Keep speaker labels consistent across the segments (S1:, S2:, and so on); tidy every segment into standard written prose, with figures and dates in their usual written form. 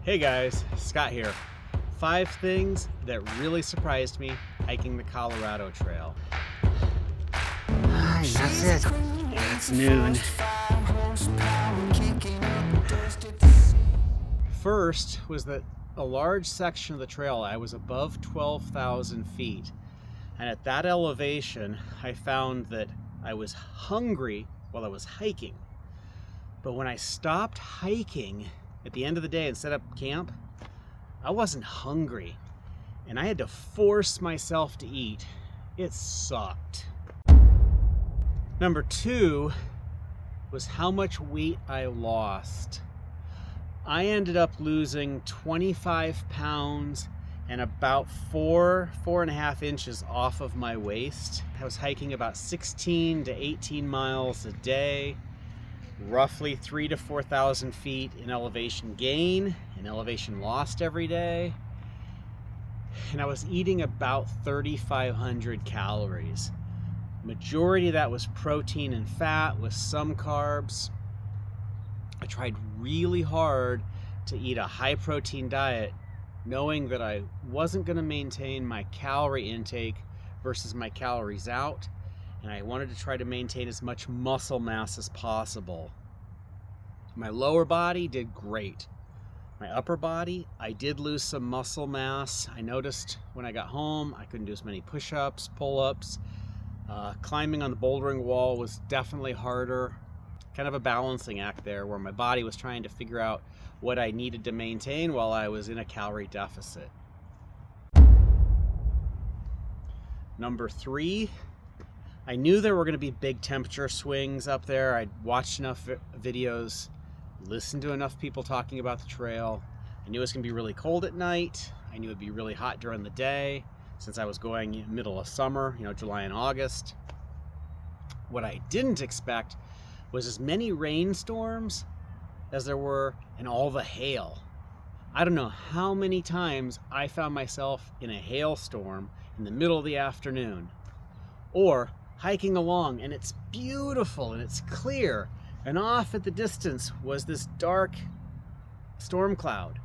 S1: Hey guys, Scott here. 5 things that really surprised me hiking the Colorado Trail.
S2: That's it. It's noon.
S1: First was that a large section of the trail, I was above 12,000 feet. And at that elevation, I found that I was hungry while I was hiking. But when I stopped hiking at the end of the day and set up camp, I wasn't hungry. And I had to force myself to eat. It sucked. Number 2 was how much weight I lost. I ended up losing 25 pounds and about 4.5 inches off of my waist. I was hiking about 16 to 18 miles a day, roughly 3,000 to 4,000 feet in elevation gain and elevation lost every day. And I was eating about 3,500 calories. Majority of that was protein and fat with some carbs. I tried really hard to eat a high protein diet, knowing that I wasn't going to maintain my calorie intake versus my calories out, and I wanted to try to maintain as much muscle mass as possible. My lower body did great. My upper body, I did lose some muscle mass. I noticed when I got home, I couldn't do as many push-ups, pull-ups. Climbing on the bouldering wall was definitely harder. Kind of a balancing act there where my body was trying to figure out what I needed to maintain while I was in a calorie deficit. Number 3, I knew there were going to be big temperature swings up there. I'd watched enough videos, listened to enough people talking about the trail. I knew it was going to be really cold at night. I knew it'd be really hot during the day since I was going in the middle of summer, July and August. What I didn't expect was as many rainstorms as there were in all the hail. I don't know how many times I found myself in a hailstorm in the middle of the afternoon, or hiking along and it's beautiful and it's clear, and off at the distance was this dark storm cloud,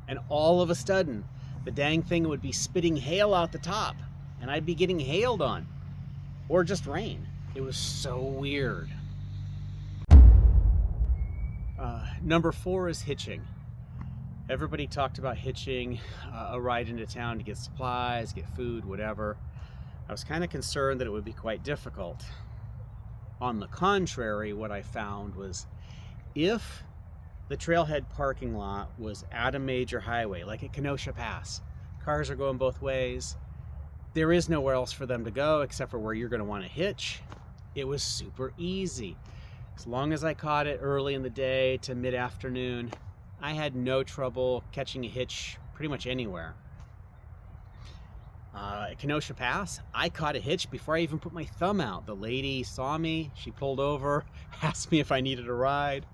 S1: and all of a sudden the dang thing would be spitting hail out the top and I'd be getting hailed on, or just rain. It was so weird. Number 4 is hitching. Everybody talked about hitching a ride into town to get supplies, get food, whatever. I was kind of concerned that it would be quite difficult. On the contrary, what I found was if the trailhead parking lot was at a major highway, like at Kenosha Pass, cars are going both ways, there is nowhere else for them to go except for where you're going to want to hitch. It was super easy. As long as I caught it early in the day to mid-afternoon, I had no trouble catching a hitch pretty much anywhere. At Kenosha Pass, I caught a hitch before I even put my thumb out. The lady saw me, she pulled over, asked me if I needed a ride,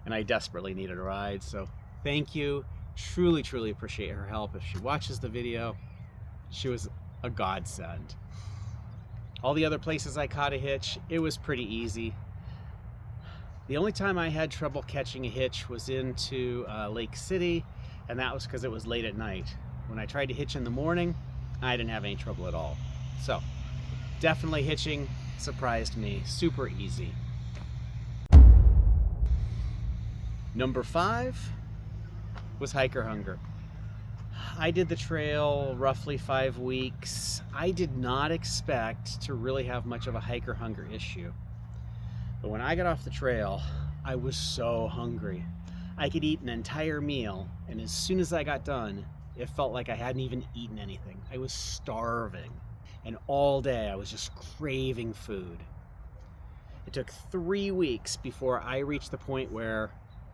S1: and I desperately needed a ride, so thank you. Truly, truly appreciate her help. If she watches the video, she was a godsend. All the other places I caught a hitch, it was pretty easy. The only time I had trouble catching a hitch was into Lake City, and that was because it was late at night. When I tried to hitch in the morning, I didn't have any trouble at all. So, definitely hitching surprised me. Super easy. Number 5 was hiker hunger. I did the trail roughly 5 weeks. I did not expect to really have much of a hiker hunger issue. But when I got off the trail, I was so hungry. I could eat an entire meal, and as soon as I got done, it felt like I hadn't even eaten anything. I was starving, and all day I was just craving food. It took 3 weeks before I reached the point where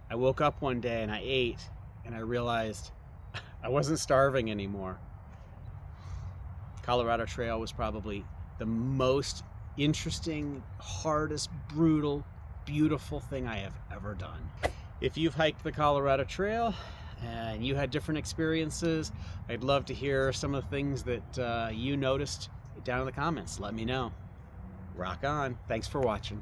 S1: I woke up one day and I ate, and I realized I wasn't starving anymore. Colorado Trail was probably the most interesting, hardest, brutal, beautiful thing I have ever done. If you've hiked the Colorado Trail and you had different experiences, I'd love to hear some of the things that you noticed down in the comments. Let me know. Rock on. Thanks for watching.